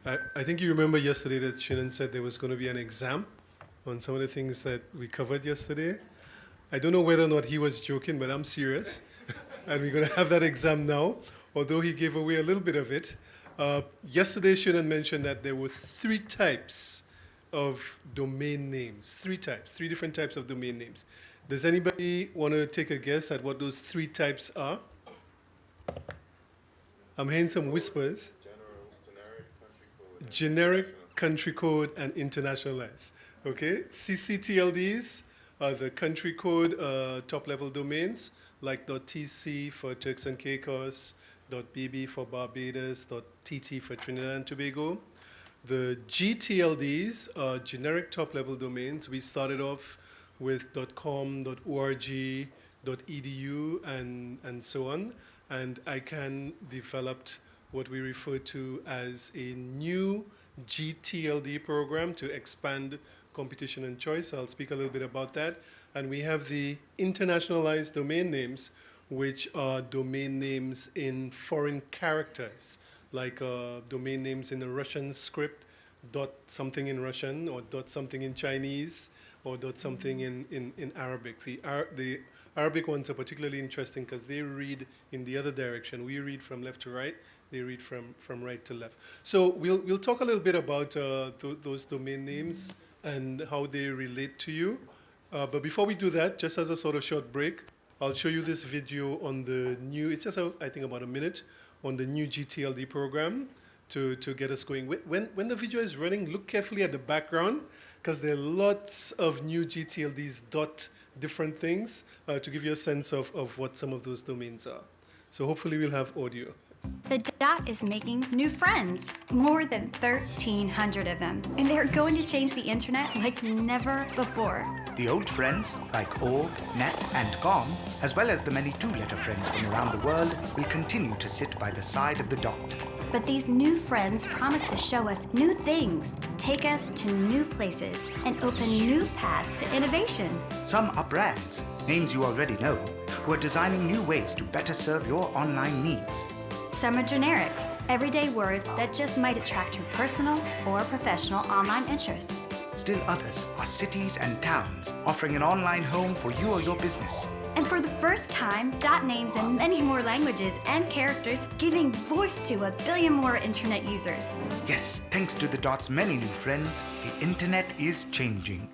I think you remember yesterday that Shannon said there was going to be an exam on some of the things that we covered yesterday. I don't know whether or not he was joking, but I'm serious. And we're going to have that exam now, although he gave away a little bit of it. Yesterday, Shannon mentioned that there were three types of domain names. Three different types of domain names. Does anybody want to take a guess at what those three types are? I'm hearing some whispers. Generic country code and internationalized. Okay, ccTLDs are the country code top-level domains, like .tc for Turks and Caicos, .bb for Barbados, .tt for Trinidad and Tobago. The gTLDs are generic top-level domains. We started off with .com, .org, .edu, and so on. And ICANN developed what we refer to as a new gTLD program to expand competition and choice. I'll speak a little bit about that. And we have the internationalized domain names, which are domain names in foreign characters, like domain names in a Russian script, dot something in Russian, or dot something in Chinese, or dot something in Arabic. The Arabic ones are particularly interesting because they read in the other direction. We read from left to right. They read from right to left. So we'll talk a little bit about those domain names and how they relate to you. But before we do that, just as a sort of short break, I'll show you this video on the new, it's just, I think, about a minute, on the new gTLD program to get us going. When the video is running, look carefully at the background, because there are lots of new gTLDs dot different things to give you a sense of what some of those domains are. So hopefully we'll have audio. The dot is making new friends, more than 1,300 of them, and they're going to change the internet like never before. The old friends, like org, net, and com, as well as the many two-letter friends from around the world, will continue to sit by the side of the dot. But these new friends promise to show us new things, take us to new places, and open new paths to innovation. Some are brands, names you already know, who are designing new ways to better serve your online needs. Some are generics, everyday words that just might attract your personal or professional online interests. Still others are cities and towns offering an online home for you or your business. And for the first time, dot names in many more languages and characters, giving voice to 1 billion more internet users. Yes, thanks to the dot's many new friends, the internet is changing.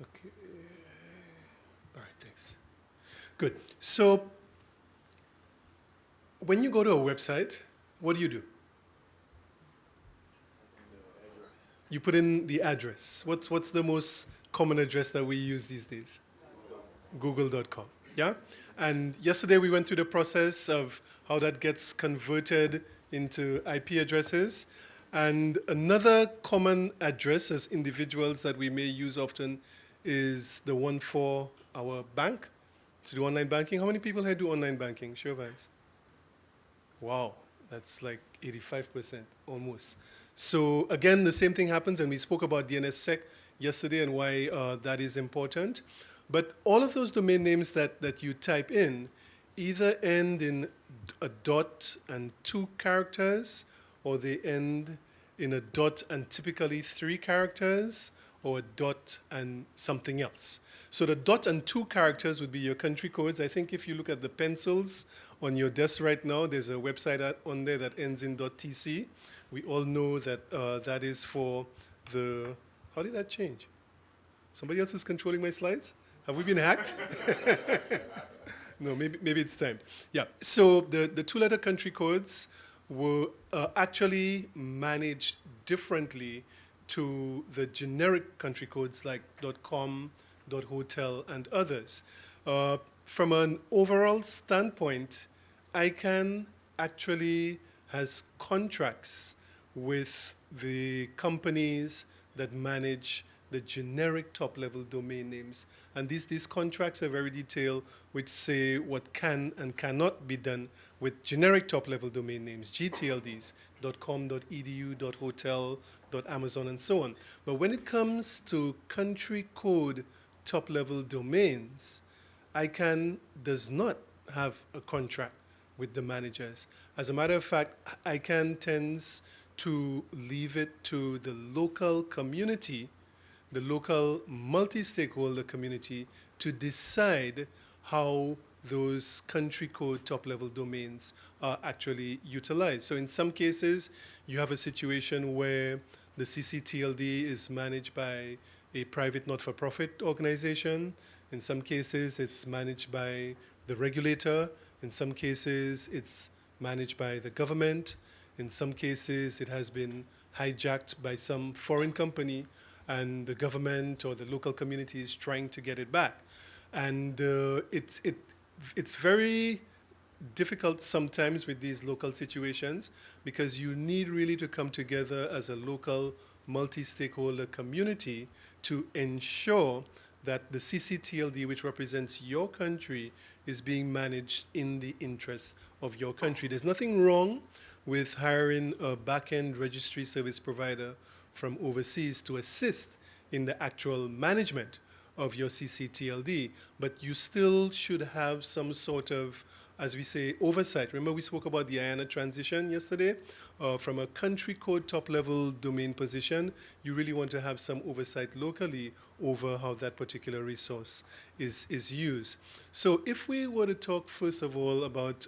Okay. All right, thanks. Good. So when you go to a website, what do? You put in the address. What's the most common address that we use these days? Google.com. Yeah? And yesterday we went through the process of how that gets converted into IP addresses. And another common address as individuals that we may use often is the one for our bank, to do online banking. How many people here do online banking? Show of hands. Wow, that's like 85%, almost. So again, the same thing happens, and we spoke about DNSSEC yesterday and why that is important. But all of those domain names that you type in either end in a dot and 2 characters, or they end in a dot and typically 3 characters, or a dot and something else. So the dot and 2 characters would be your country codes. I think if you look at the pencils on your desk right now, there's a website on there that ends in .tc. We all know that that is for the, how did that change? Somebody else is controlling my slides? Have we been hacked? No, maybe it's time. Yeah, so the 2-letter country codes were actually managed differently to the generic country codes like .com, .hotel, and others. From an overall standpoint, ICANN actually has contracts with the companies that manage the generic top-level domain names. And these contracts are very detailed, which say what can and cannot be done with generic top-level domain names, GTLDs, .com, .edu, .hotel, .amazon, and so on. But when it comes to country code top-level domains, ICANN does not have a contract with the managers. As a matter of fact, ICANN tends to leave it to the local community, the local multi-stakeholder community, to decide how those country code top-level domains are actually utilized. So in some cases, you have a situation where the ccTLD is managed by a private not-for-profit organization. In some cases, it's managed by the regulator. In some cases, it's managed by the government. In some cases, it has been hijacked by some foreign company, and the government or the local community is trying to get it back. And it's very difficult sometimes with these local situations, because you need really to come together as a local multi-stakeholder community to ensure that the ccTLD, which represents your country, is being managed in the interest of your country. There's nothing wrong with hiring a back-end registry service provider from overseas to assist in the actual management of your ccTLD, but you still should have some sort of, as we say, oversight. Remember we spoke about the IANA transition yesterday? From a country code top-level domain position, you really want to have some oversight locally over how that particular resource is used. So if we were to talk first of all about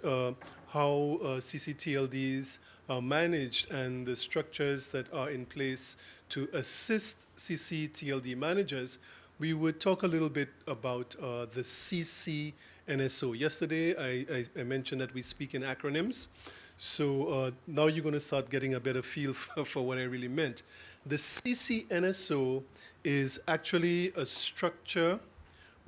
how ccTLDs are managed and the structures that are in place to assist ccTLD managers, we would talk a little bit about the CCNSO. Yesterday, I mentioned that we speak in acronyms. So now you're going to start getting a better feel for what I really meant. The CCNSO is actually a structure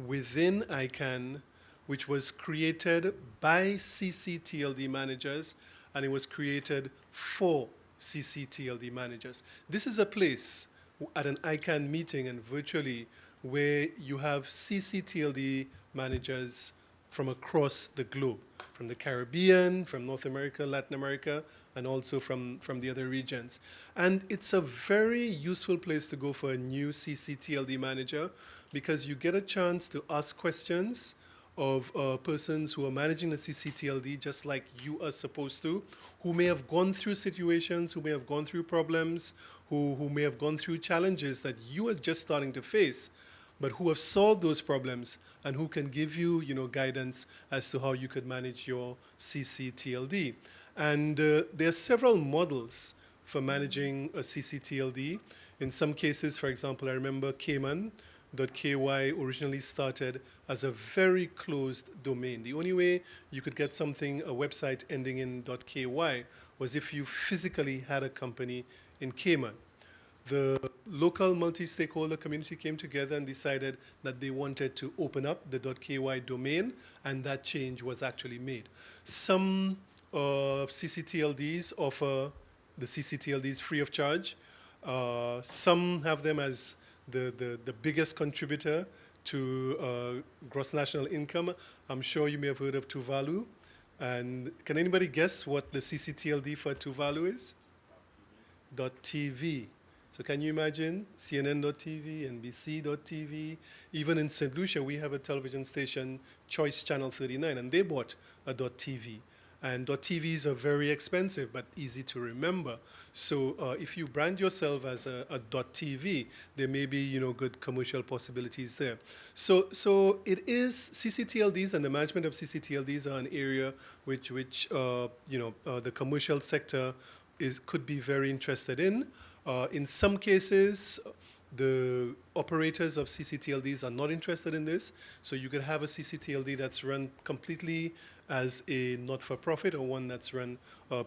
within ICANN which was created by ccTLD managers, and it was created for ccTLD managers. This is a place at an ICANN meeting and virtually where you have ccTLD managers from across the globe, from the Caribbean, from North America, Latin America, and also from the other regions. And it's a very useful place to go for a new ccTLD manager, because you get a chance to ask questions of persons who are managing the ccTLD just like you are supposed to, who may have gone through situations, who may have gone through problems, who may have gone through challenges that you are just starting to face, but who have solved those problems and who can give you, guidance as to how you could manage your ccTLD. And there are several models for managing a ccTLD. In some cases, for example, I remember Cayman.ky originally started as a very closed domain. The only way you could get a website ending in .ky, was if you physically had a company in Cayman. The local multi-stakeholder community came together and decided that they wanted to open up the .ky domain, and that change was actually made. Some ccTLDs offer the ccTLDs free of charge. Some have them as the biggest contributor to gross national income. I'm sure you may have heard of Tuvalu. And can anybody guess what the ccTLD for Tuvalu is? .tv. So can you imagine CNN.tv, NBC.tv? Even in St. Lucia, we have a television station, Choice Channel 39, and they bought a .tv. And .tvs are very expensive, but easy to remember. So if you brand yourself as a .tv, there may be good commercial possibilities there. So it is ccTLDs, and the management of ccTLDs are an area which the commercial sector could be very interested in. In some cases, the operators of ccTLDs are not interested in this, so you could have a ccTLD that's run completely as a not-for-profit, or one that's run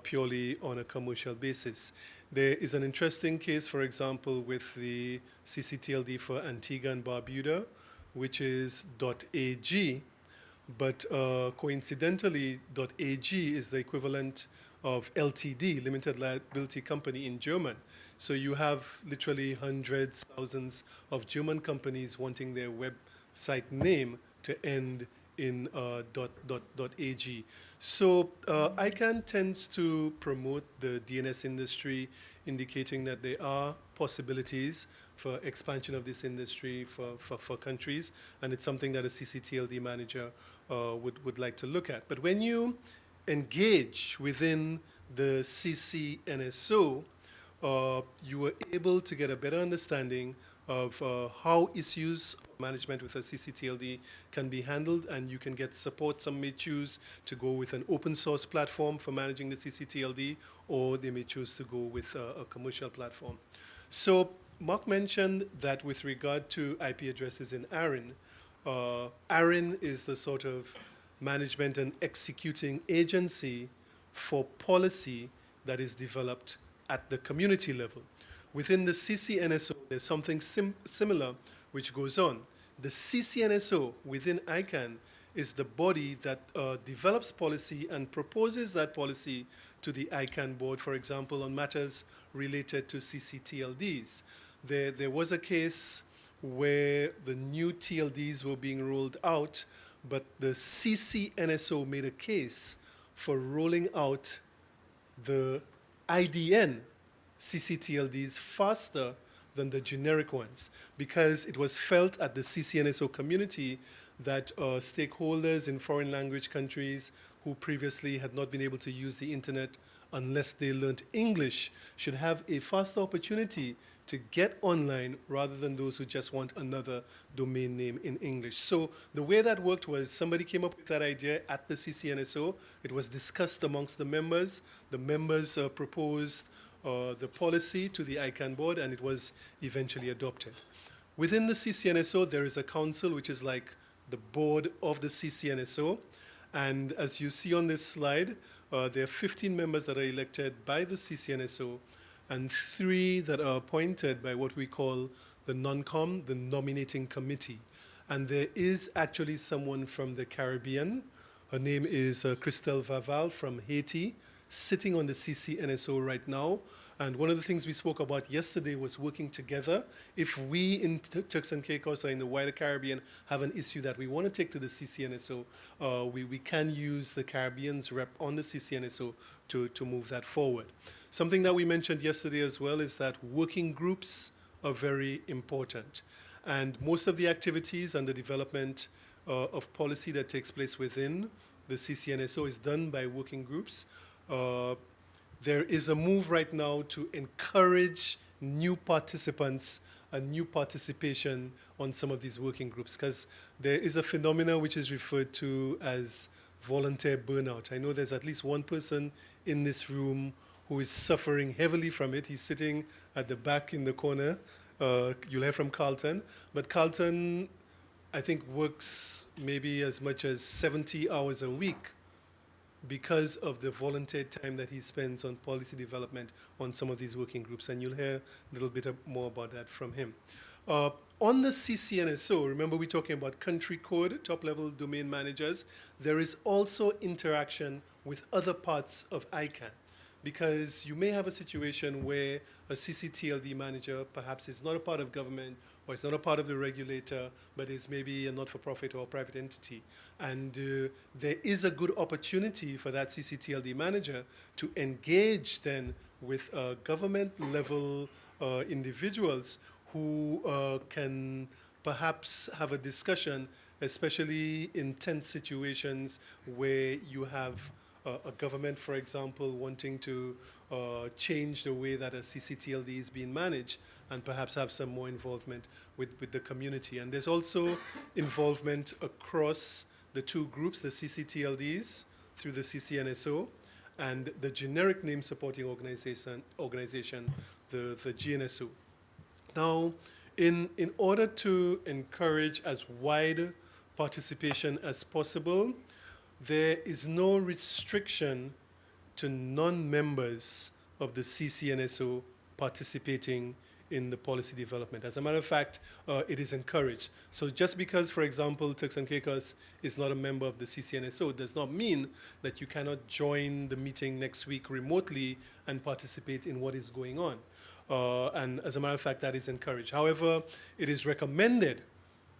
purely on a commercial basis. There is an interesting case, for example, with the ccTLD for Antigua and Barbuda, which is .ag, but coincidentally, .ag is the equivalent of LTD, limited liability company in German. So you have literally hundreds, thousands of German companies wanting their website name to end in .ag. So ICANN tends to promote the DNS industry, indicating that there are possibilities for expansion of this industry for countries, and it's something that a ccTLD manager would like to look at. But when you engage within the CCNSO, you were able to get a better understanding of how issues management with a ccTLD can be handled, and you can get support. Some may choose to go with an open source platform for managing the ccTLD, or they may choose to go with a commercial platform. So Mark mentioned that with regard to IP addresses in ARIN, ARIN is the sort of management and executing agency for policy that is developed at the community level. Within the CCNSO, there's something similar which goes on. The CCNSO within ICANN is the body that develops policy and proposes that policy to the ICANN board, for example, on matters related to ccTLDs. There was a case where the new TLDs were being rolled out, but the CCNSO made a case for rolling out the IDN ccTLDs faster than the generic ones, because it was felt at the CCNSO community that stakeholders in foreign language countries who previously had not been able to use the internet unless they learned English should have a faster opportunity to get online rather than those who just want another domain name in English. So the way that worked was somebody came up with that idea at the CCNSO. It was discussed amongst the members. The members proposed the policy to the ICANN board, and it was eventually adopted. Within the CCNSO, there is a council, which is like the board of the CCNSO. And as you see on this slide, there are 15 members that are elected by the CCNSO, and 3 that are appointed by what we call the NONCOM, the nominating committee. And there is actually someone from the Caribbean. Her name is Christelle Vaval from Haiti, sitting on the CCNSO right now. And one of the things we spoke about yesterday was working together. If we in Turks and Caicos or in the wider Caribbean have an issue that we want to take to the CCNSO, we can use the Caribbean's rep on the CCNSO to move that forward. Something that we mentioned yesterday as well is that working groups are very important. And most of the activities and the development of policy that takes place within the CCNSO is done by working groups. There is a move right now to encourage new participants and new participation on some of these working groups, because there is a phenomenon which is referred to as volunteer burnout. I know there's at least one person in this room who is suffering heavily from it. He's sitting at the back in the corner. You'll hear from Carlton. But Carlton, I think, works maybe as much as 70 hours a week because of the volunteer time that he spends on policy development on some of these working groups. And you'll hear a little bit more about that from him. On the CCNSO, remember we're talking about country code, top-level domain managers. There is also interaction with other parts of ICANN, because you may have a situation where a ccTLD manager perhaps is not a part of government or is not a part of the regulator, but is maybe a not-for-profit or a private entity. And there is a good opportunity for that ccTLD manager to engage then with government-level individuals who can perhaps have a discussion, especially in tense situations where you have a government, for example, wanting to change the way that a ccTLD is being managed and perhaps have some more involvement with the community. And there's also involvement across the two groups, the ccTLDs through the CCNSO and the generic name supporting organization the GNSO. Now, in order to encourage as wide participation as possible, there is no restriction to non-members of the CCNSO participating in the policy development. As a matter of fact, it is encouraged. So just because, for example, Turks and Caicos is not a member of the CCNSO does not mean that you cannot join the meeting next week remotely and participate in what is going on. And as a matter of fact, that is encouraged. However, it is recommended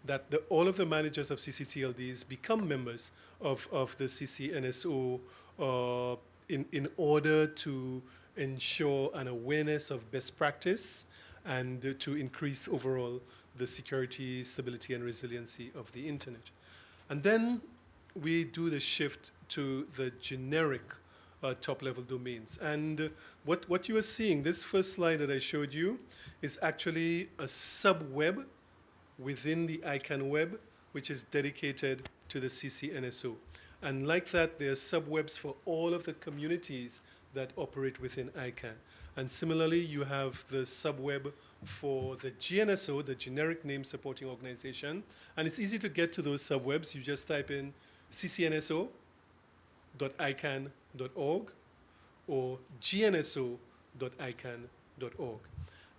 that all of the managers of ccTLDs become members of the CCNSO in order to ensure an awareness of best practice and to increase overall the security, stability, and resiliency of the internet. And then we do the shift to the generic top-level domains. And what you are seeing, this first slide that I showed you, is actually a sub-web within the ICANN web, which is dedicated to the CCNSO. And like that, there are sub-webs for all of the communities that operate within ICANN. And similarly, you have the sub-web for the GNSO, the Generic Name Supporting Organization. And it's easy to get to those sub-webs. You just type in ccnso.icann.org or gnso.icann.org.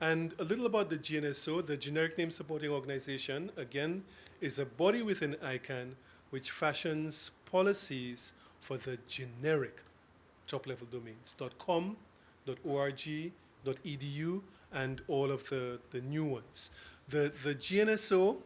And a little about the GNSO, the Generic Name Supporting Organization, again, is a body within ICANN which fashions policies for the generic top-level domains, .com, .org, .edu, and all of the new ones. The GNSO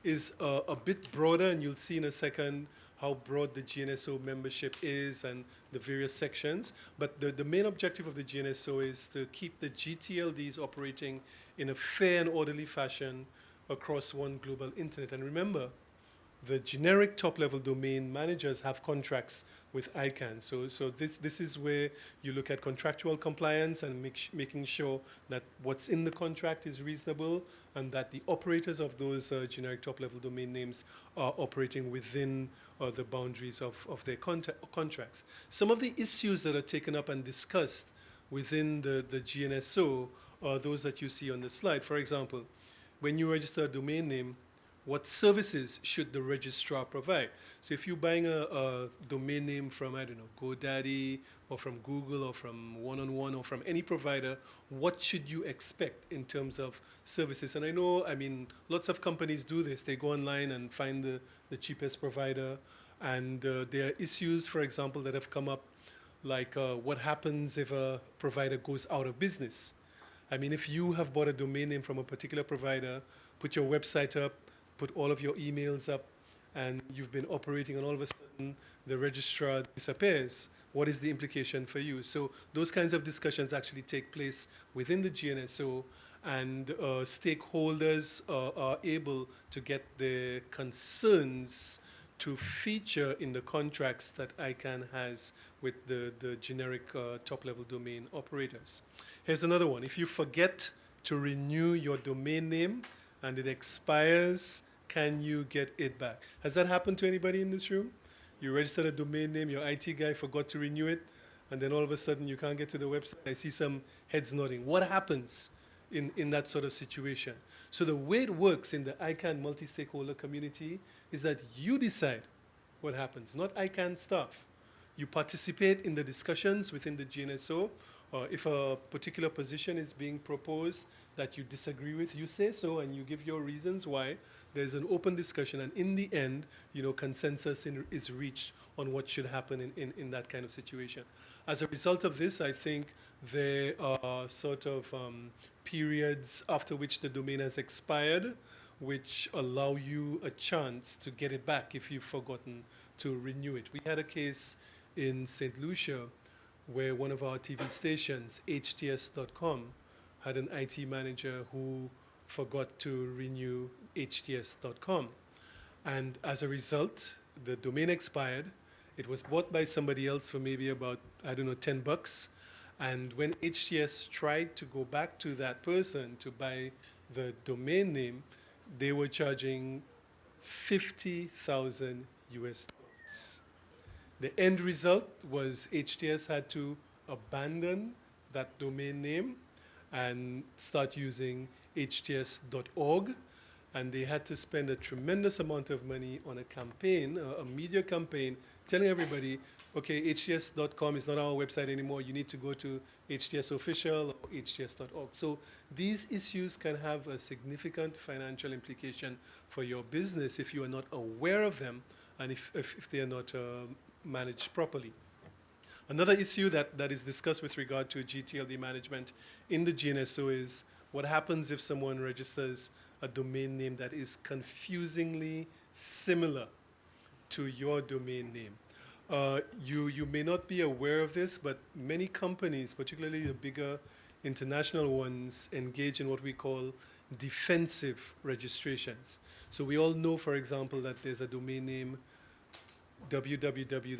is a bit broader, and you'll see in a second how broad the GNSO membership is and the various sections. But the main objective of the GNSO is to keep the GTLDs operating in a fair and orderly fashion across one global internet. And remember, the generic top-level domain managers have contracts with ICANN. So this is where you look at contractual compliance and making sure that what's in the contract is reasonable and that the operators of those generic top-level domain names are operating within the boundaries of their contracts. Some of the issues that are taken up and discussed within the GNSO are those that you see on the slide. For example, when you register a domain name, what services should the registrar provide? So if you're buying a domain name from, I don't know, GoDaddy or from Google or from One-on-One or from any provider, what should you expect in terms of services? And I know, lots of companies do this. They go online and find the cheapest provider. And there are issues, for example, that have come up, like what happens if a provider goes out of business? If you have bought a domain name from a particular provider, put your website up, put all of your emails up, and you've been operating, and all of a sudden the registrar disappears, what is the implication for you? So those kinds of discussions actually take place within the GNSO, and stakeholders are able to get their concerns to feature in the contracts that ICANN has with the generic top-level domain operators. Here's another one. If you forget to renew your domain name and it expires, can you get it back? Has that happened to anybody in this room? You registered a domain name, your IT guy forgot to renew it, and then all of a sudden you can't get to the website. I see some heads nodding. What happens in that sort of situation? So the way it works in the ICANN multi-stakeholder community is that you decide what happens, not ICANN staff. You participate in the discussions within the GNSO. If a particular position is being proposed that you disagree with, you say so and you give your reasons why. There's an open discussion, and in the end, consensus is reached on what should happen in that kind of situation. As a result of this, I think there are sort of periods after which the domain has expired, which allow you a chance to get it back if you've forgotten to renew it. We had a case in St. Lucia where one of our TV stations, hts.com, had an IT manager who forgot to renew hts.com. And as a result, the domain expired. It was bought by somebody else for maybe about, $10. And when HTS tried to go back to that person to buy the domain name, they were charging $50,000 US. The end result was HTS had to abandon that domain name and start using hts.org. and they had to spend a tremendous amount of money on a campaign, a media campaign, telling everybody, okay, hts.com is not our website anymore. You need to go to HTS Official or hts.org. So these issues can have a significant financial implication for your business if you are not aware of them and if they are not managed properly. Another issue that is discussed with regard to ccTLD management in the GNSO is what happens if someone registers a domain name that is confusingly similar to your domain name. You may not be aware of this, but many companies, particularly the bigger international ones, engage in what we call defensive registrations. So we all know, for example, that there's a domain name www.google.com,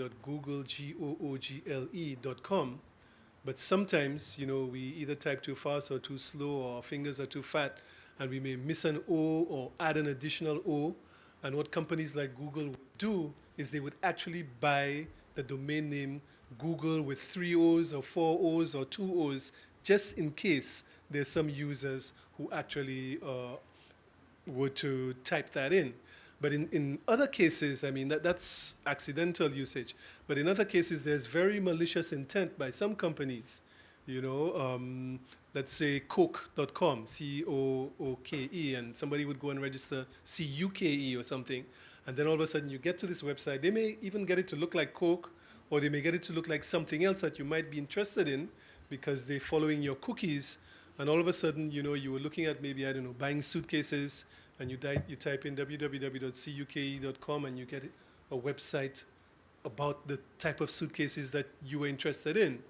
but sometimes, we either type too fast or too slow, or our fingers are too fat, and we may miss an O or add an additional O. And what companies like Google would do is they would actually buy the domain name Google with 3 O's or 4 O's or 2 O's, just in case there's some users who actually were to type that in. But in other cases, I mean, that's accidental usage. But in other cases, there's very malicious intent by some companies. Let's say Coke.com, C-O-O-K-E, and somebody would go and register C-U-K-E or something. And then all of a sudden you get to this website. They may even get it to look like Coke, or they may get it to look like something else that you might be interested in because they're following your cookies. And all of a sudden, you were looking at maybe, buying suitcases, and you type in www.cuke.com and you get a website about the type of suitcases that you were interested in.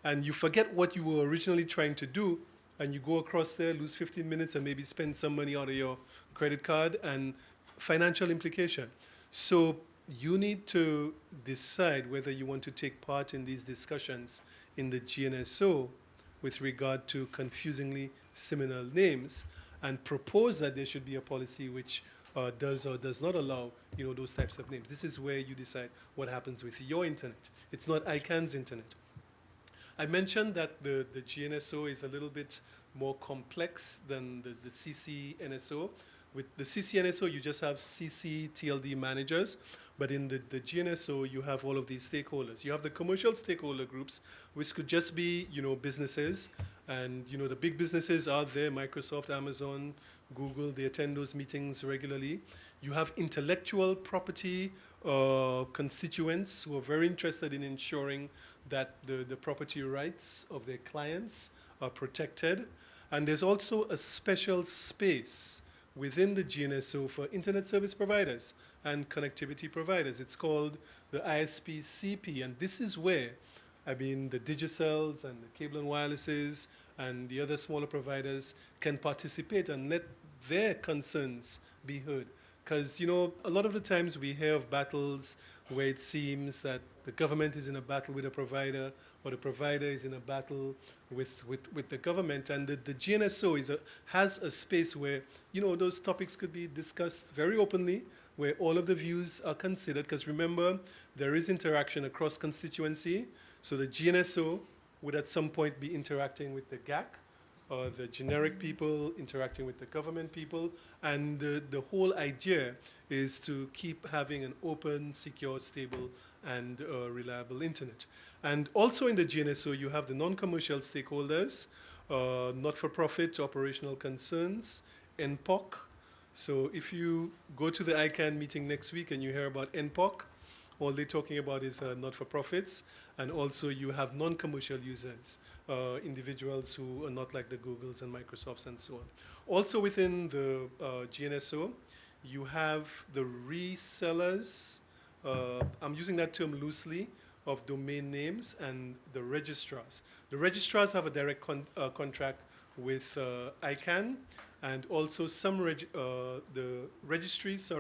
And you forget what you were originally trying to do, and you go across there, lose 15 minutes, and maybe spend some money out of your credit card, and financial implication. So you need to decide whether you want to take part in these discussions in the GNSO with regard to confusingly similar names, and propose that there should be a policy which does or does not allow those types of names. This is where you decide what happens with your internet. It's not ICANN's internet. I mentioned that the GNSO is a little bit more complex than the ccNSO. With the ccNSO, you just have ccTLD managers, but in the GNSO, you have all of these stakeholders. You have the commercial stakeholder groups, which could just be, businesses, and the big businesses are there: Microsoft, Amazon, Google. They attend those meetings regularly. You have intellectual property constituents who are very interested in ensuring that the property rights of their clients are protected. And there's also a special space within the GNSO for internet service providers and connectivity providers. It's called the ISP-CP, and this is where, the Digicels and the cable and wirelesses and the other smaller providers can participate and let their concerns be heard. Because, a lot of the times we hear of battles where it seems that the government is in a battle with a provider, or the provider is in a battle with the government. And the GNSO has a space where, those topics could be discussed very openly, where all of the views are considered. Because remember, there is interaction across constituency. So the GNSO would at some point be interacting with the GAC, the generic people interacting with the government people. And the whole idea is to keep having an open, secure, stable, and reliable internet. And also in the GNSO, you have the non-commercial stakeholders, not-for-profit operational concerns, NPOC. So if you go to the ICANN meeting next week and you hear about NPOC, all they're talking about is not-for-profits, and also you have non-commercial users, individuals who are not like the Googles and Microsofts and so on. Also within the GNSO, you have the resellers, I'm using that term loosely, of domain names, and the registrars. The registrars have a direct contract with ICANN, and also the registries,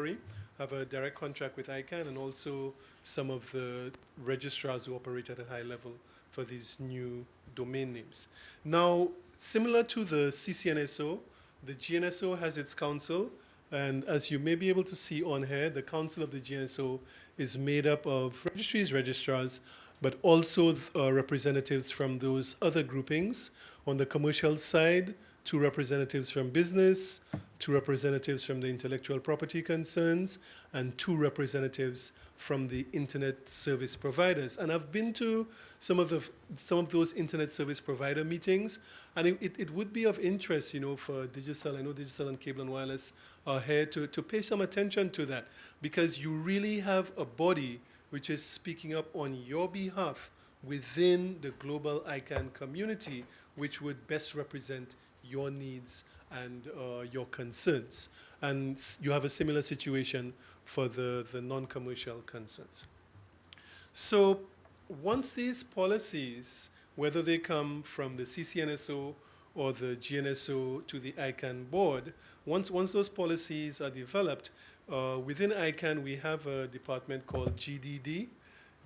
have a direct contract with ICANN, and also some of the registrars who operate at a high level for these new domain names. Now, similar to the ccNSO, the GNSO has its council, and as you may be able to see on here, the council of the GNSO is made up of registries, registrars, but also representatives from those other groupings. On the commercial side, 2 representatives from business, 2 representatives from the intellectual property concerns, and 2 representatives from the internet service providers. And I've been to some of those internet service provider meetings, and it would be of interest, for Digicel. I know Digicel and Cable and Wireless are here to pay some attention to that, because you really have a body which is speaking up on your behalf within the global ICANN community, which would best represent your needs and your concerns. And you have a similar situation for the non-commercial concerns. So once these policies, whether they come from the CCNSO or the GNSO to the ICANN board, once those policies are developed, within ICANN we have a department called GDD,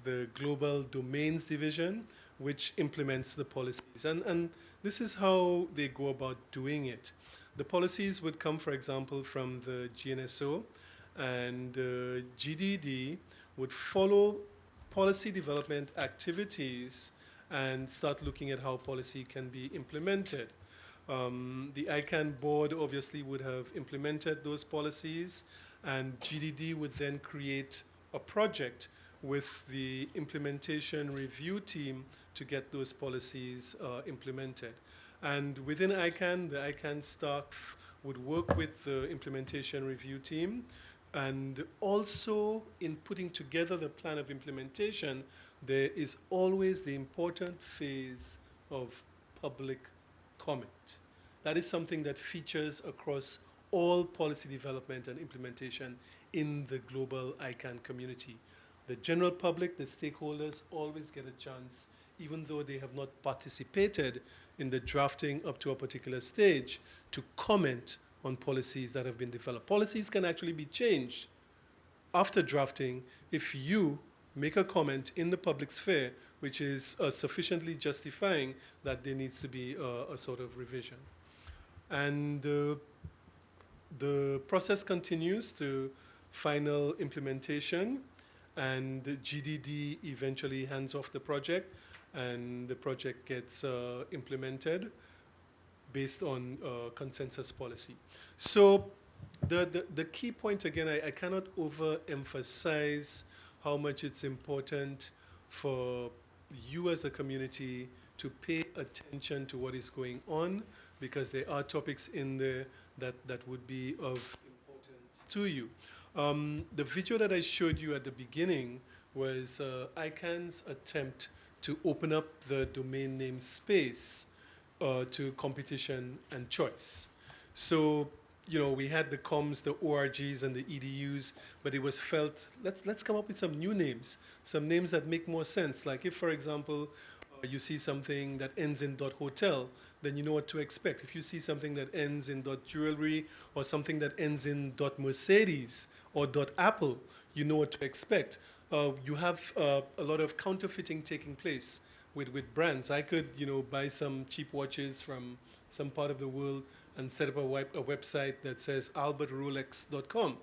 the Global Domains Division, which implements the policies. And this is how they go about doing it. The policies would come, for example, from the GNSO, and GDD would follow policy development activities and start looking at how policy can be implemented. The ICANN board obviously would have implemented those policies, and GDD would then create a project with the implementation review team to get those policies implemented. And within ICANN, the ICANN staff would work with the implementation review team, and also in putting together the plan of implementation, there is always the important phase of public comment. That is something that features across all policy development and implementation in the global ICANN community. The general public, the stakeholders, always get a chance, even though they have not participated in the drafting up to a particular stage, to comment on policies that have been developed. Policies can actually be changed after drafting if you make a comment in the public sphere which is sufficiently justifying that there needs to be a sort of revision. And the process continues to final implementation, and the GDD eventually hands off the project, and the project gets implemented based on consensus policy. So the key point, again, I cannot overemphasize how much it's important for you as a community to pay attention to what is going on, because there are topics in there that would be of importance to you. The video that I showed you at the beginning was ICANN's attempt to open up the domain name space to competition and choice. So, we had the COMs, the ORGs, and the EDUs, but it was felt, let's come up with some new names, some names that make more sense. Like if, for example, you see something that ends in .hotel, then you know what to expect. If you see something that ends in .jewelry, or something that ends in .mercedes or .apple, you know what to expect. You have a lot of counterfeiting taking place with brands. I could, buy some cheap watches from some part of the world and set up a website that says albertrolex.com.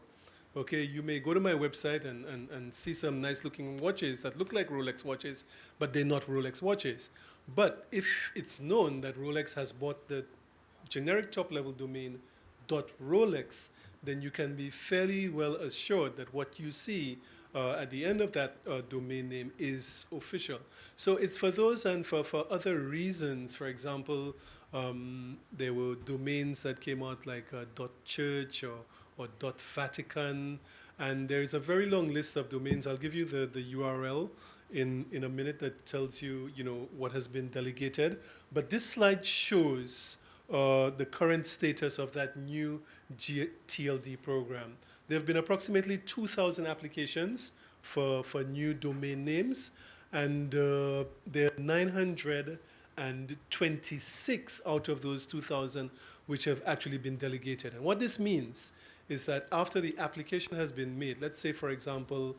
Okay, you may go to my website and see some nice looking watches that look like Rolex watches, but they're not Rolex watches. But if it's known that Rolex has bought the generic top level domain .rolex, then you can be fairly well assured that what you see at the end of that domain name is official. So it's for those and for other reasons. For example, there were domains that came out like .church or .vatican, and there is a very long list of domains. I'll give you the URL in a minute that tells you, what has been delegated. But this slide shows the current status of that new TLD program. There have been approximately 2,000 applications for new domain names, and there are 926 out of those 2,000 which have actually been delegated. And what this means is that after the application has been made, let's say, for example,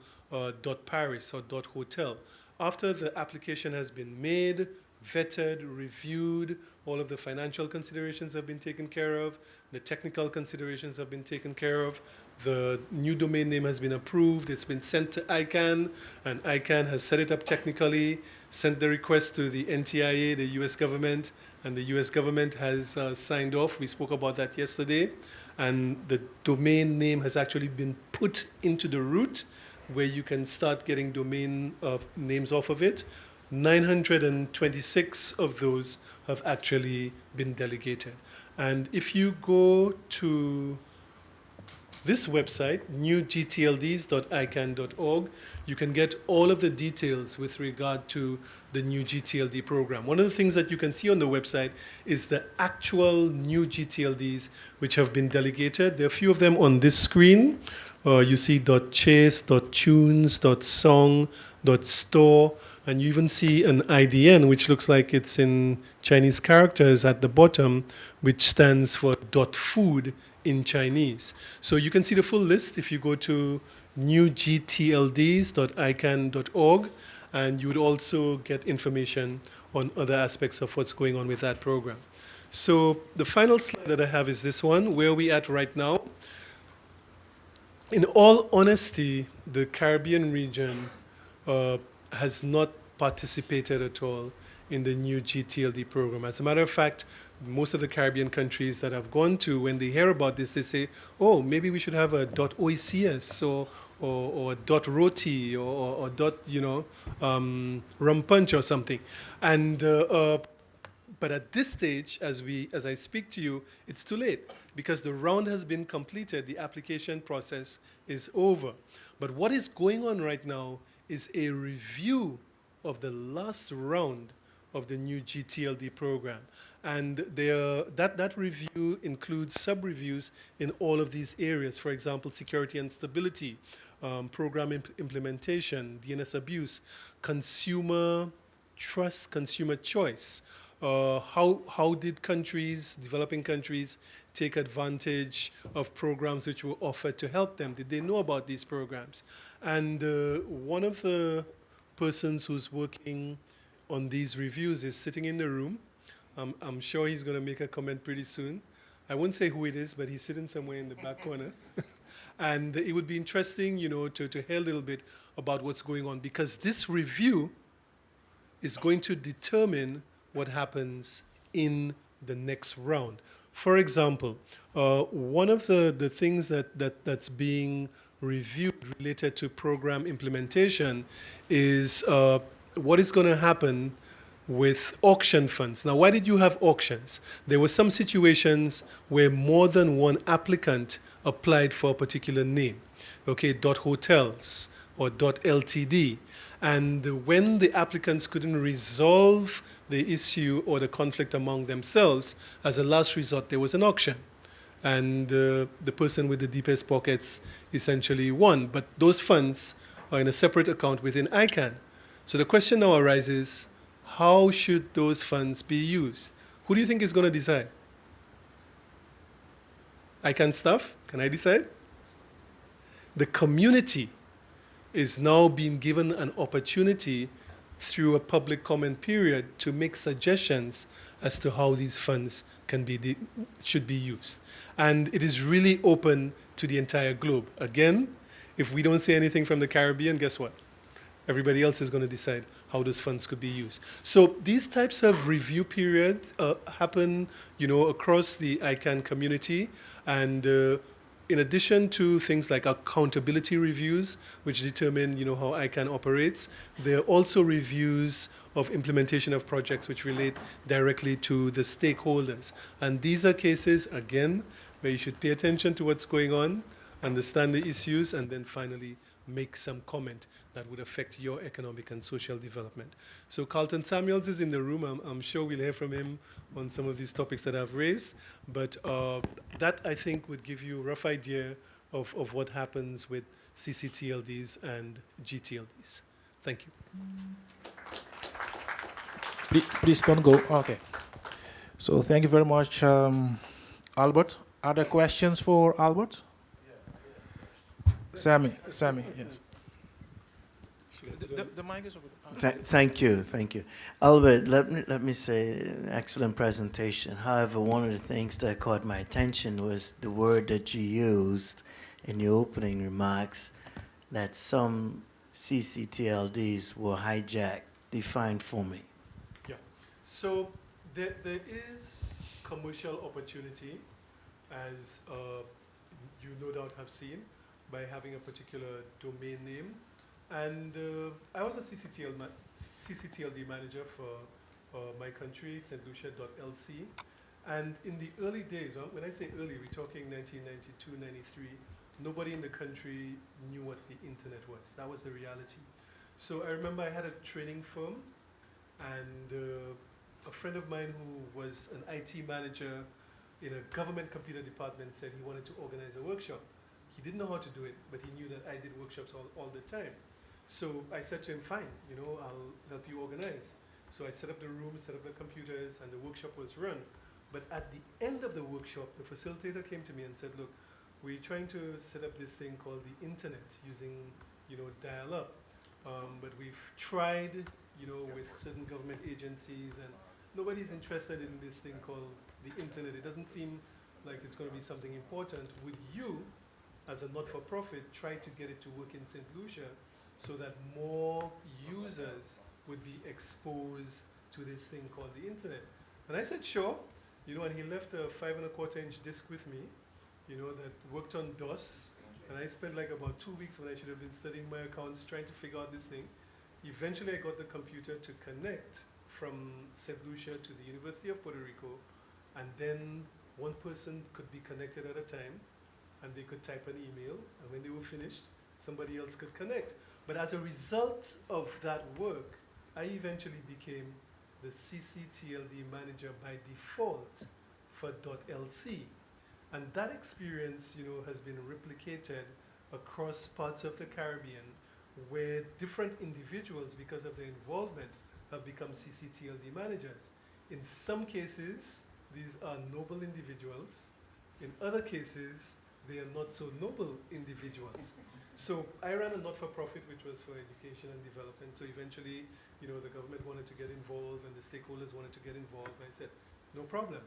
.Paris or .hotel, after the application has been made, vetted, reviewed, all of the financial considerations have been taken care of, the technical considerations have been taken care of, the new domain name has been approved, it's been sent to ICANN, and ICANN has set it up technically, sent the request to the NTIA, the US government, and the US government has signed off. We spoke about that yesterday. And the domain name has actually been put into the root where you can start getting domain names off of it. 926 of those have actually been delegated. And if you go to this website, newgtlds.icann.org, you can get all of the details with regard to the new GTLD program. One of the things that you can see on the website is the actual new GTLDs which have been delegated. There are a few of them on this screen. You see .chase, .tunes, .song, .store, and you even see an IDN, which looks like it's in Chinese characters at the bottom, which stands for .food in Chinese. So you can see the full list if you go to newgtlds.icann.org, and you would also get information on other aspects of what's going on with that program. So the final slide that I have is this one, where are we at right now? In all honesty, the Caribbean region has not participated at all in the new GTLD program. As a matter of fact, most of the Caribbean countries that I've gone to, when they hear about this, they say, oh, maybe we should have a .oecs or a .roti or rum punch or something. And but at this stage, as I speak to you, it's too late because the round has been completed. The application process is over. But what is going on right now is a review of the last round of the new GTLD program. And that review includes sub-reviews in all of these areas. For example, security and stability, program implementation, DNS abuse, consumer trust, consumer choice. How did developing countries, take advantage of programs which were offered to help them? Did they know about these programs? And one of the persons who's working on these reviews is sitting in the room. I'm sure he's going to make a comment pretty soon. I won't say who it is, but he's sitting somewhere in the back corner. And it would be interesting, to hear a little bit about what's going on, because this review is going to determine what happens in the next round. For example, one of the things that's being reviewed related to program implementation is what is going to happen with auction funds. Now, why did you have auctions? There were some situations where more than one applicant applied for a particular name, okay, .hotels or .ltd. And when the applicants couldn't resolve the issue or the conflict among themselves, as a last resort, there was an auction. And the person with the deepest pockets essentially won. But those funds are in a separate account within ICANN. So the question now arises, how should those funds be used? Who do you think is going to decide? ICANN staff? Can I decide? The community is now being given an opportunity through a public comment period to make suggestions as to how these funds should be used. And it is really open to the entire globe. Again, if we don't say anything from the Caribbean, guess what? Everybody else is going to decide how those funds could be used. So these types of review periods happen, across the ICANN community. And in addition to things like accountability reviews, which determine, how ICANN operates, there are also reviews of implementation of projects which relate directly to the stakeholders. And these are cases, again, where you should pay attention to what's going on, understand the issues, and then finally make some comment that would affect your economic and social development. So Carlton Samuels is in the room. I'm sure we'll hear from him on some of these topics that I've raised. But that, I think, would give you a rough idea of what happens with ccTLDs and GTLDs. Thank you. Please don't go. Okay. So thank you very much, Albert. Are there questions for Albert? Sammy, yes. The mic is over. Thank you, thank you. Albert, let me say, an excellent presentation. However, one of the things that caught my attention was the word that you used in your opening remarks, that some ccTLDs were hijacked. Define for me. Yeah. So there is commercial opportunity, as you no doubt have seen, by having a particular domain name. And I was a ccTLD manager for my country, stlucia.lc. And in the early days, well, when I say early, we're talking 1992, 93, nobody in the country knew what the internet was. That was the reality. So I remember I had a training firm, and a friend of mine who was an IT manager in a government computer department said he wanted to organize a workshop. He didn't know how to do it, but he knew that I did workshops all the time. So I said to him, fine, I'll help you organize. So I set up the room, set up the computers, and the workshop was run. But at the end of the workshop, the facilitator came to me and said, look, we're trying to set up this thing called the internet using, dial-up. But we've tried, with certain government agencies, and nobody's interested in this thing called the internet. It doesn't seem like it's going to be something important. Would you, as a not-for-profit, try to get it to work in St. Lucia so that more users would be exposed to this thing called the internet? And I said, sure. And he left a 5.25-inch disc with me, that worked on DOS. And I spent like about 2 weeks when I should have been studying my accounts, trying to figure out this thing. Eventually, I got the computer to connect from St. Lucia to the University of Puerto Rico. And then one person could be connected at a time, and they could type an email. And when they were finished, somebody else could connect. But as a result of that work, I eventually became the ccTLD manager by default for .lc. And that experience, has been replicated across parts of the Caribbean, where different individuals, because of their involvement, have become ccTLD managers. In some cases, these are noble individuals. In other cases, they are not so noble individuals. So I ran a not-for-profit, which was for education and development. So eventually, the government wanted to get involved and the stakeholders wanted to get involved. And I said, no problem.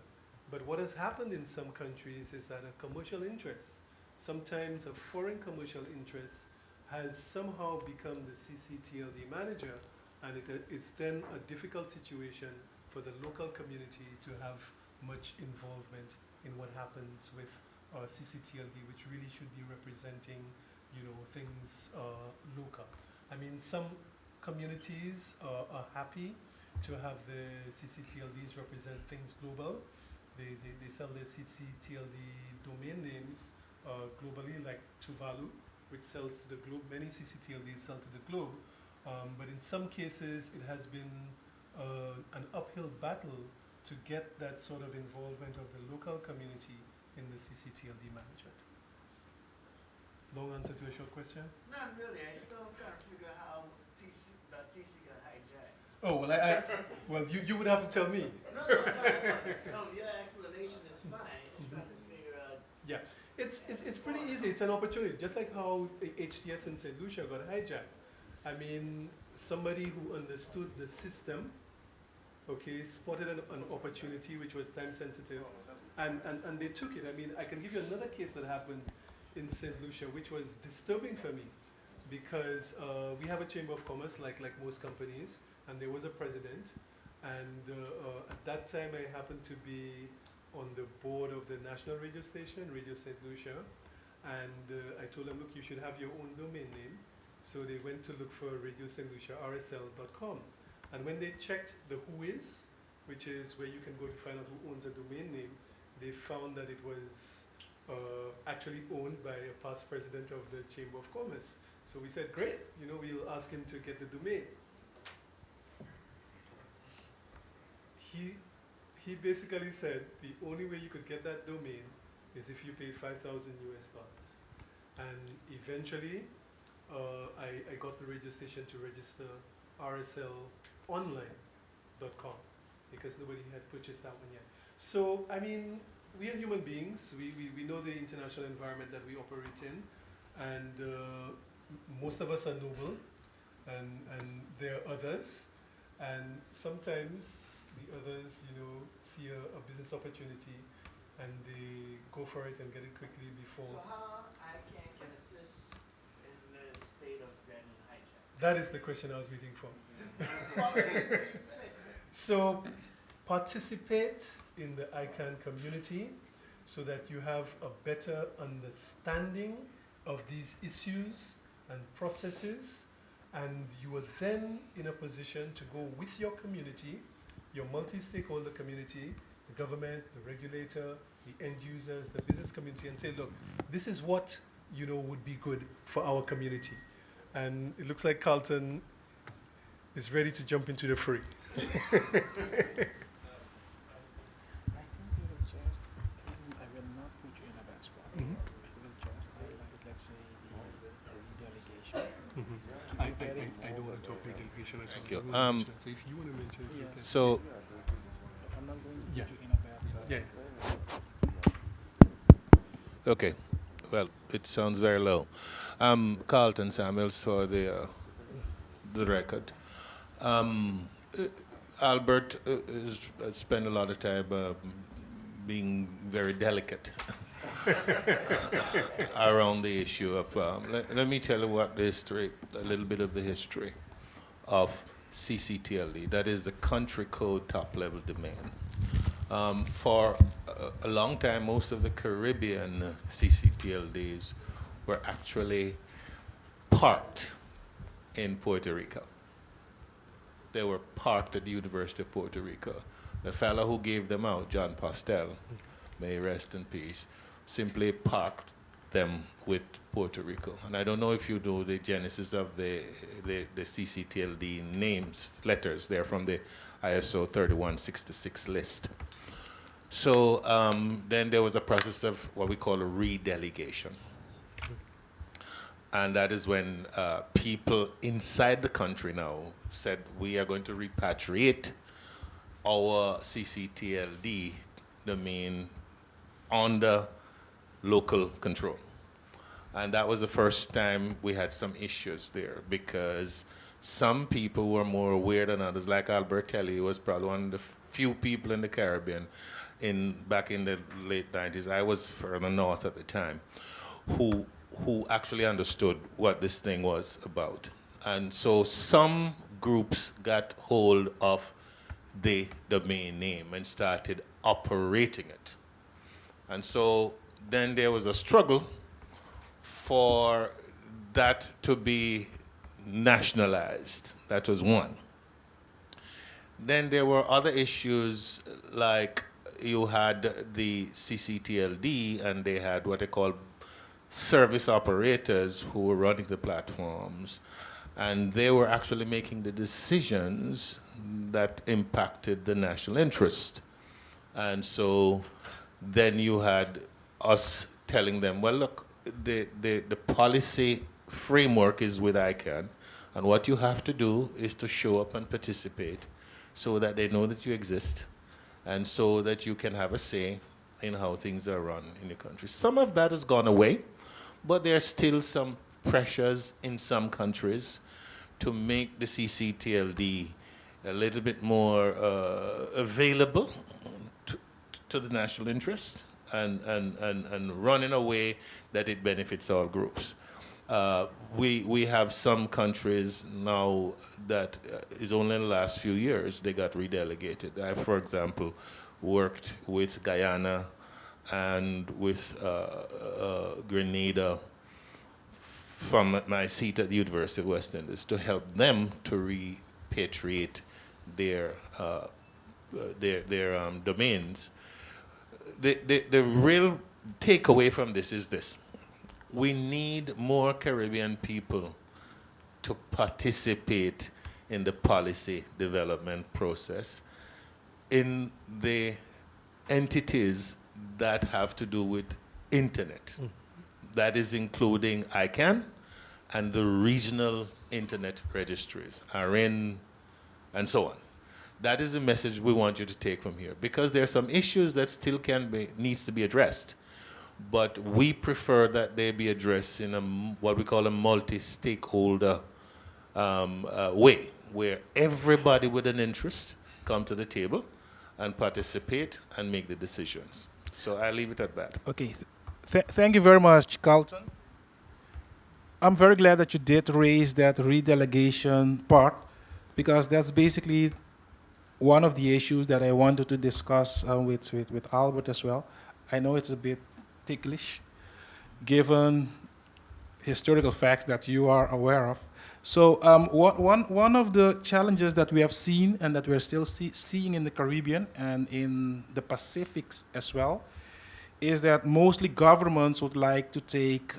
But what has happened in some countries is that a commercial interest, sometimes a foreign commercial interest, has somehow become the ccTLD manager, and it's then a difficult situation for the local community to have much involvement in what happens with ccTLD, which really should be representing, things local. I mean, some communities are happy to have the ccTLDs represent things global. They sell their ccTLD domain names globally, like Tuvalu, which sells to the globe. Many ccTLDs sell to the globe. But in some cases, it has been an uphill battle to get that sort of involvement of the local community in the ccTLD management. Long answer to a short question? Not really. I still trying to figure out how TC got hijacked. Oh, well, you would have to tell me. No, your explanation is fine. Just trying to figure out. Yeah, it's pretty easy. It's an opportunity, just like how HTS in St. Lucia got hijacked. I mean, somebody who understood the system, okay, spotted an opportunity which was time sensitive, and they took it. I mean, I can give you another case that happened in St. Lucia, which was disturbing for me, because we have a Chamber of Commerce, like most companies, and there was a president, and at that time I happened to be on the board of the national radio station, Radio St. Lucia, and I told them, look, you should have your own domain name. So they went to look for Radio St. Lucia, rsl.com. And when they checked the whois, which is where you can go to find out who owns a domain name, they found that it was actually owned by a past president of the Chamber of Commerce. So we said, great, we'll ask him to get the domain. He basically said the only way you could get that domain is if you paid $5,000 US. And eventually, I got the radio station to register rslonline.com because nobody had purchased that one yet. So, I mean, we are human beings. We know the international environment that we operate in, and most of us are noble. and there are others, and sometimes the others, see a business opportunity, and they go for it and get it quickly before. So how ICANN can assist in the state of getting hijacked? That is the question I was waiting for. So participate in the ICANN community so that you have a better understanding of these issues and processes, and you are then in a position to go with your community, your multi-stakeholder community, the government, the regulator, the end users, the business community, and say, look, this is what would be good for our community. And it looks like Carlton is ready to jump into the fray. I think we will just, I will not put you in a bad spot. Mhm. I will just highlight, let's say, the redelegation. I don't want to talk redelegation at all. Thank you. I won't mention it. So if you want to mention it, you Yeah. can. So, I'm not going to Yeah. put you in a bad okay. Well, it sounds very low. Carlton Samuels for the record. Albert has spent a lot of time being very delicate around the issue of. Let me tell you what the history, a little bit of the history of ccTLD. That is the country code top level domain. For a long time, most of the Caribbean ccTLDs were actually parked in Puerto Rico. They were parked at the University of Puerto Rico. The fellow who gave them out, John Postel, may he rest in peace, simply parked them with Puerto Rico. And I don't know if you know the genesis of the ccTLD names, letters. They're from the ISO 3166 list. So then there was a process of what we call a redelegation. And that is when people inside the country now said, we are going to repatriate our ccTLD domain under local control. And that was the first time we had some issues there, because some people were more aware than others. Like Albert Telly was probably one of the few people in the Caribbean back in the late 90s. I was further north at the time, who actually understood what this thing was about. And so some groups got hold of the domain name and started operating it. And so then there was a struggle for that to be nationalized. That was one. Then there were other issues, like you had the ccTLD, and they had what they call service operators who were running the platforms, and they were actually making the decisions that impacted the national interest. And so then you had us telling them, well, look, the policy framework is with ICANN, and what you have to do is to show up and participate so that they know that you exist, and so that you can have a say in how things are run in the country. Some of that has gone away, but there are still some pressures in some countries to make the ccTLD a little bit more available to the national interest and run in a way that it benefits all groups. We have some countries now that is only in the last few years they got redelegated. I, for example, worked with Guyana and with Grenada from my seat at the University of West Indies to help them to repatriate their domains. The real takeaway from this is this: we need more Caribbean people to participate in the policy development process in the entities that have to do with internet. That is including ICANN and the regional internet registries, ARIN, and so on. That is the message we want you to take from here, because there are some issues that still needs to be addressed, but we prefer that they be addressed in what we call a multi-stakeholder way where everybody with an interest come to the table and participate and make the decisions. So I leave it at that. Okay, thank you very much, Carlton. I'm very glad that you did raise that redelegation part, because that's basically one of the issues that I wanted to discuss with Albert as well. I know it's a bit ticklish, given historical facts that you are aware of. So one of the challenges that we have seen and that we're still seeing in the Caribbean and in the Pacifics as well is that mostly governments would like to take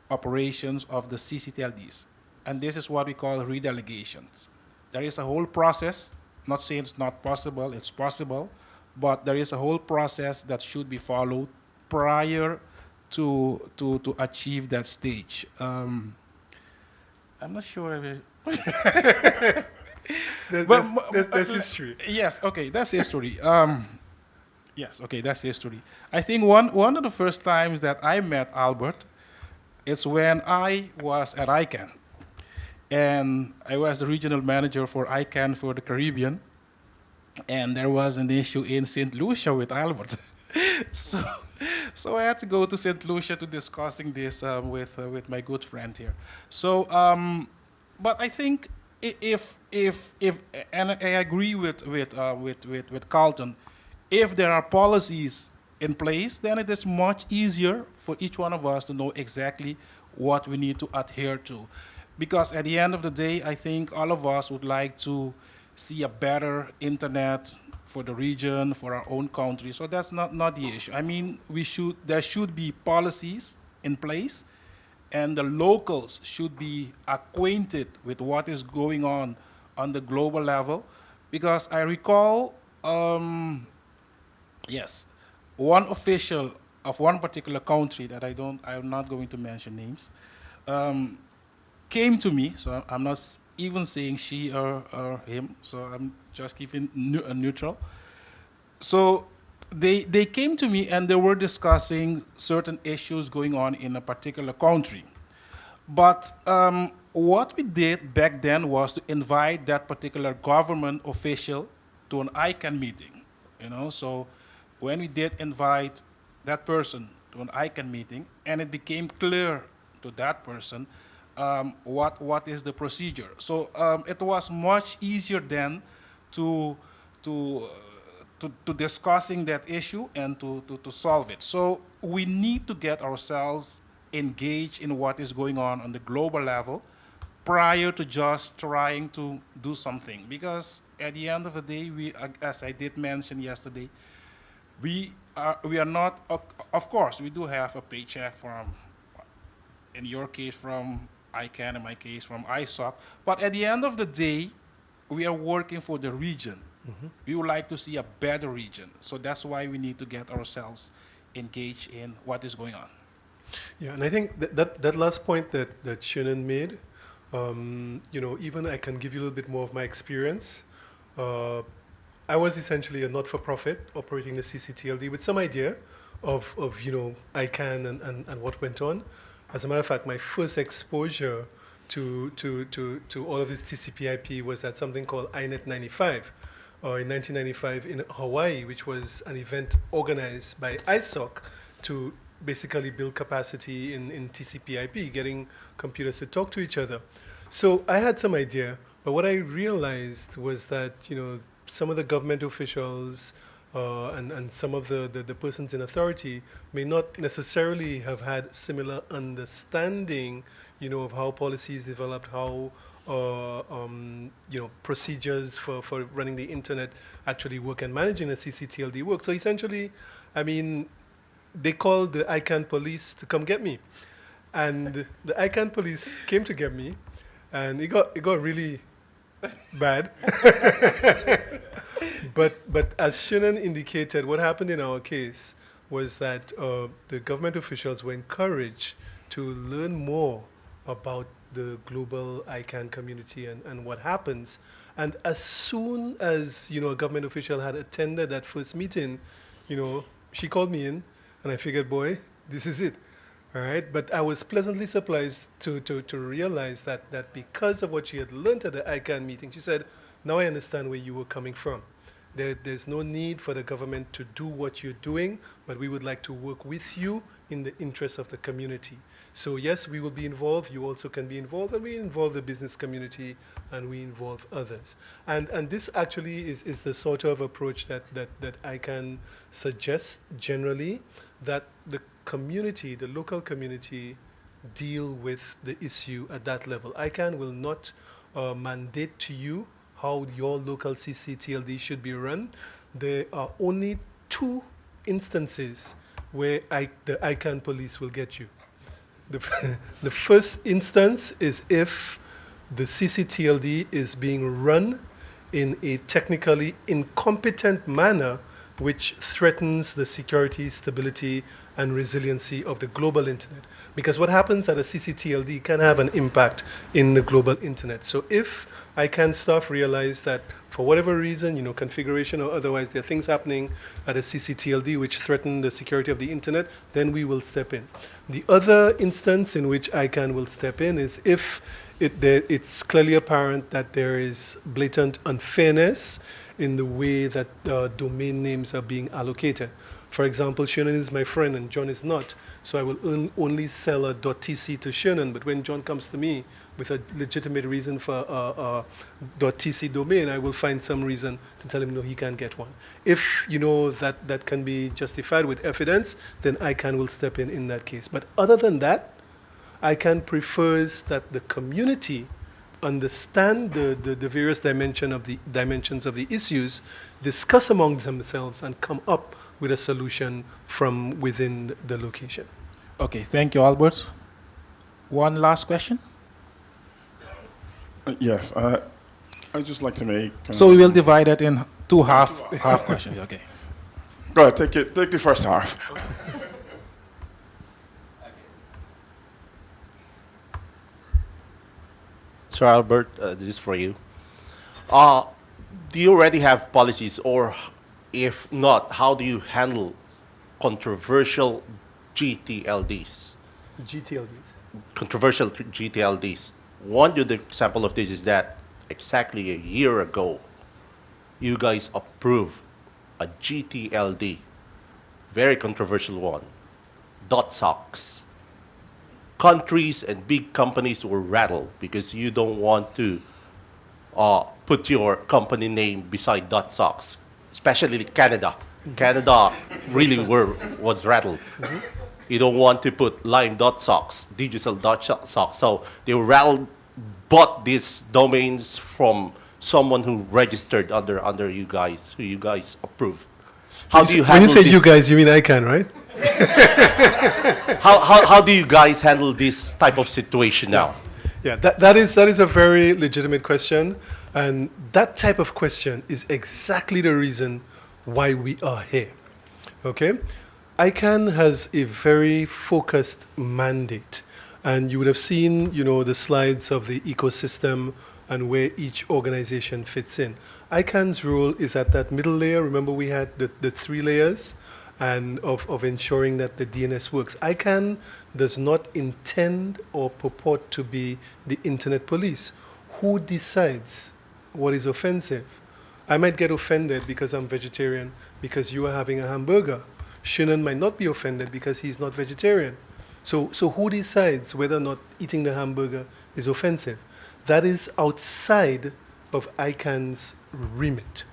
operations of the ccTLDs. And this is what we call redelegations. There is a whole process, not saying it's not possible, it's possible, but there is a whole process that should be followed prior to achieve that stage. I'm not sure if That's history. Yes, okay, that's history. Yes, okay, that's history. I think one of the first times that I met Albert is when I was at ICANN. And I was the regional manager for ICANN for the Caribbean. And there was an issue in St. Lucia with Albert. so I had to go to St. Lucia to discussing this with my good friend here. So, but I think if and I agree with Carlton, if there are policies in place, then it is much easier for each one of us to know exactly what we need to adhere to. Because at the end of the day, I think all of us would like to see a better internet for the region, for our own country. So that's not the issue. I mean, there should be policies in place, and the locals should be acquainted with what is going on the global level. Because I recall, yes, one official of one particular country that I'm not going to mention names, came to me, so I'm not even saying she or him, so I'm just keeping neutral. So they came to me and they were discussing certain issues going on in a particular country. But what we did back then was to invite that particular government official to an ICANN meeting. So when we did invite that person to an ICANN meeting, and it became clear to that person what is the procedure. So it was much easier then to discussing that issue and to solve it. So we need to get ourselves engaged in what is going on the global level prior to just trying to do something. Because at the end of the day, as I did mention yesterday, we are not, of course, we do have a paycheck from, in your case, from ICANN, in my case, from ISOC. But at the end of the day, we are working for the region. Mm-hmm. We would like to see a better region. So that's why we need to get ourselves engaged in what is going on. Yeah, and I think that last point that Shannon made, even I can give you a little bit more of my experience. I was essentially a not-for-profit operating the ccTLD with some idea of ICANN and what went on. As a matter of fact, my first exposure to all of this TCP/IP was at something called INET 95 in 1995 in Hawaii, which was an event organized by ISOC to basically build capacity in TCP/IP, getting computers to talk to each other. So I had some idea, but what I realized was that some of the government officials and some of the persons in authority may not necessarily have had similar understanding, of how policies developed, how procedures for running the internet actually work and managing a ccTLD work. So essentially, I mean, they called the ICANN police to come get me, and the ICANN police came to get me, and it got really bad. But as Shannon indicated, what happened in our case was that the government officials were encouraged to learn more about the global ICANN community and what happens. And as soon as a government official had attended that first meeting, she called me in, and I figured, boy, this is it, All right, but I was pleasantly surprised to realize that because of what she had learned at the ICANN meeting, she said, now I understand where you were coming from. There's no need for the government to do what you're doing, but we would like to work with you in the interest of the community. So yes, we will be involved. You also can be involved, and we involve the business community, and we involve others. And this actually is the sort of approach that I can suggest generally, that the community, the local community, deal with the issue at that level. ICANN will not mandate to you how your local ccTLD should be run. There are only 2 instances where the ICANN police will get you. The first instance is if the ccTLD is being run in a technically incompetent manner which threatens the security, stability, and resiliency of the global internet. Because what happens at a ccTLD can have an impact in the global internet. So if ICANN staff realize that for whatever reason, configuration or otherwise, there are things happening at a ccTLD which threaten the security of the internet, then we will step in. The other instance in which ICANN will step in is if it's clearly apparent that there is blatant unfairness in the way that domain names are being allocated. For example, Shannon is my friend and John is not, so I will only sell a .tc to Shannon, but when John comes to me with a legitimate reason for a .tc domain, I will find some reason to tell him no, he can't get one. If that can be justified with evidence, then ICANN will step in that case. But other than that, ICANN prefers that the community understand the various dimensions of the issues, discuss among themselves, and come up with a solution from within the location. Okay, thank you, Albert. One last question. Yes, I'd just like to make... So we will divide it in 2 half questions. Okay. Go ahead, take the first half. Sir Albert, this is for you. Do you already have policies, or if not, how do you handle controversial GTLDs? GTLDs. Controversial GTLDs. One good example of this is that exactly a year ago, you guys approved a GTLD, very controversial one, .socks. Countries and big companies were rattled because you don't want to put your company name beside .socks, especially Canada. Canada really was rattled. You don't want to put lime.socks, digital.socks. So they were rattled, bought these domains from someone who registered under you guys, who you guys approved. How do you handle this? When you say this? you guys, you mean ICANN, right? How do you guys handle this type of situation now? Yeah, that is a very legitimate question, and that type of question is exactly the reason why we are here. Okay, ICANN has a very focused mandate, and you would have seen, the slides of the ecosystem and where each organization fits in. ICANN's role is at that middle layer. Remember, we had the 3 layers. And of ensuring that the DNS works. ICANN does not intend or purport to be the internet police. Who decides what is offensive? I might get offended because I'm vegetarian because you are having a hamburger. Shannon might not be offended because he's not vegetarian. So who decides whether or not eating the hamburger is offensive? That is outside of ICANN's remit.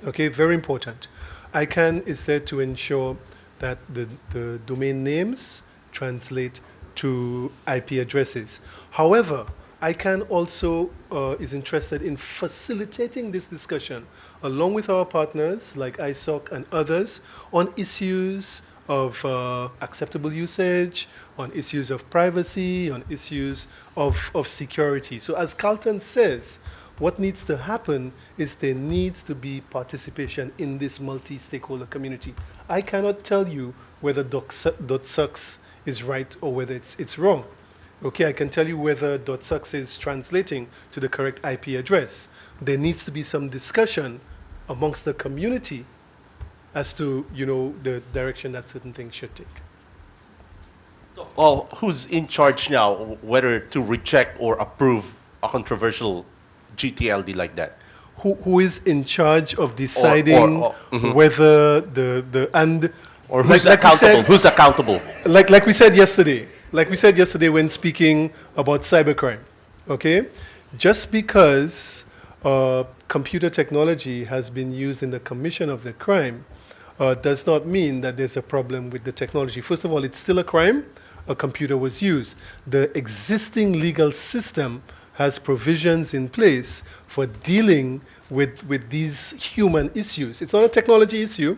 Okay, very important. ICANN is there to ensure that the domain names translate to IP addresses. However, ICANN also is interested in facilitating this discussion along with our partners like ISOC and others on issues of acceptable usage, on issues of privacy, on issues of security. So as Carlton says, what needs to happen is there needs to be participation in this multi-stakeholder community. I cannot tell you whether .sucks is right or whether it's wrong. Okay, I can tell you whether .sucks is translating to the correct IP address. There needs to be some discussion amongst the community as to, the direction that certain things should take. Well, who's in charge now, whether to reject or approve a controversial GTLD like that? Who is in charge of deciding whether the and Or who's accountable? Who's accountable? Like we said yesterday when speaking about cybercrime, okay? Just because computer technology has been used in the commission of the crime does not mean that there's a problem with the technology. First of all, it's still a crime. A computer was used. The existing legal system has provisions in place for dealing with these human issues. It's not a technology issue.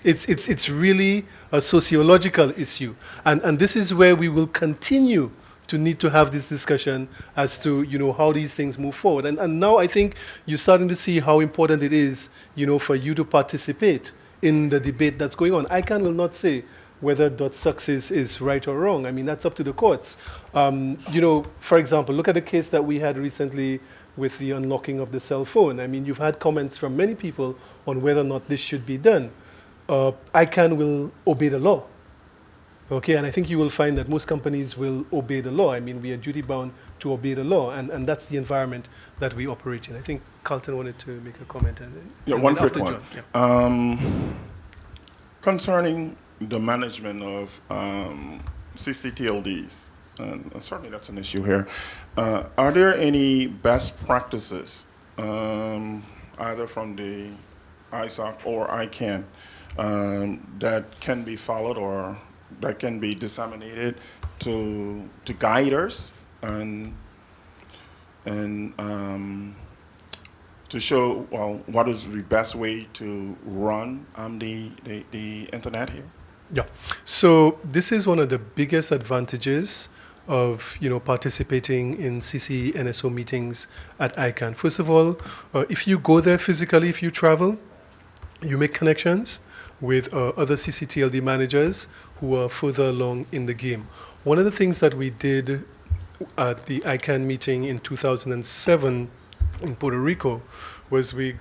It's really a sociological issue. And this is where we will continue to need to have this discussion as to, how these things move forward. And now I think you're starting to see how important it is, for you to participate in the debate that's going on. ICANN will not say whether .sucks is right or wrong. I mean, that's up to the courts. For example, look at the case that we had recently with the unlocking of the cell phone. I mean, you've had comments from many people on whether or not this should be done. ICANN will obey the law. Okay, and I think you will find that most companies will obey the law. I mean, we are duty bound to obey the law, and that's the environment that we operate in. I think Carlton wanted to make a comment. One quick one. John. Yeah. Concerning the management of ccTLDs, and certainly that's an issue here, are there any best practices, either from the ISOC or ICANN, that can be followed or that can be disseminated to guide us and to show, what is the best way to run the internet here? Yeah. So this is one of the biggest advantages of participating in CCNSO meetings at ICANN. First of all, if you go there physically, if you travel, you make connections with other ccTLD managers who are further along in the game. One of the things that we did at the ICANN meeting in 2007 in Puerto Rico was we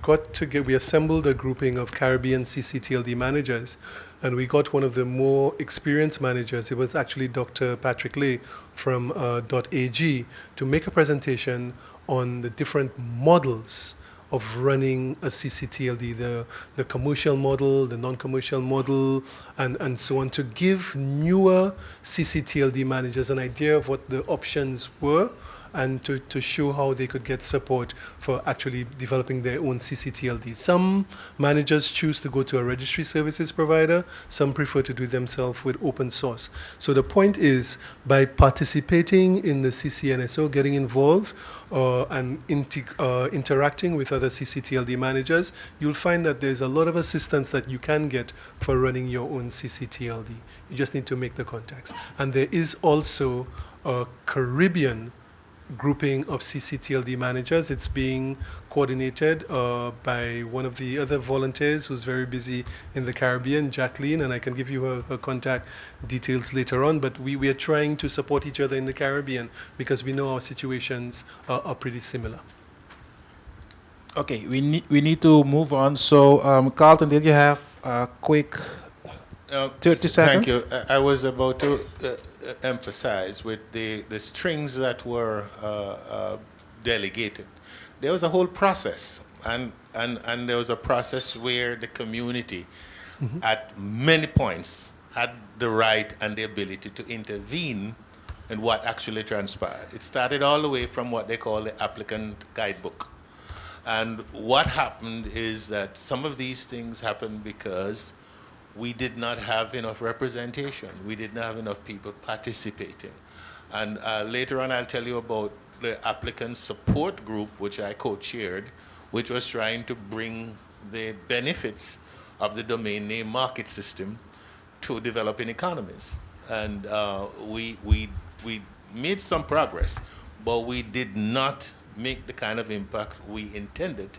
assembled a grouping of Caribbean ccTLD managers, and we got one of the more experienced managers. It was actually Dr. Patrick Lay from .ag to make a presentation on the different models of running a ccTLD, the commercial model, the non-commercial model, and so on, to give newer ccTLD managers an idea of what the options were and to show how they could get support for actually developing their own ccTLD. Some managers choose to go to a registry services provider, some prefer to do it themselves with open source. So the point is, by participating in the CCNSO, getting involved, and interacting with other ccTLD managers, you'll find that there's a lot of assistance that you can get for running your own ccTLD. You just need to make the contacts. And there is also a Caribbean grouping of ccTLD managers. It's being coordinated by one of the other volunteers who's very busy in the Caribbean, Jacqueline, and I can give you her contact details later on, but we are trying to support each other in the Caribbean because we know our situations are pretty similar. Okay, we need to move on. So, Carlton, did you have a quick 30 seconds? Thank you. I was about to emphasize with the strings that were delegated. There was a whole process, and there was a process where the community at many points had the right and the ability to intervene in what actually transpired. It started all the way from what they call the applicant guidebook. And what happened is that some of these things happened because we did not have enough representation. We didn't have enough people participating. And later on, I'll tell you about the applicant support group, which I co-chaired, which was trying to bring the benefits of the domain name market system to developing economies. And we made some progress, but we did not make the kind of impact we intended.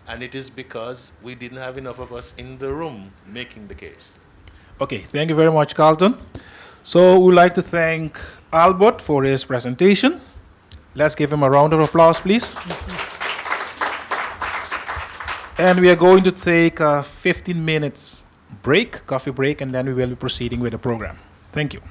And it is because we didn't have enough of us in the room making the case. Okay, thank you very much, Carlton. So we'd like to thank Albert for his presentation. Let's give him a round of applause, please. And we are going to take a 15 minutes break, coffee break, and then we will be proceeding with the program. Thank you.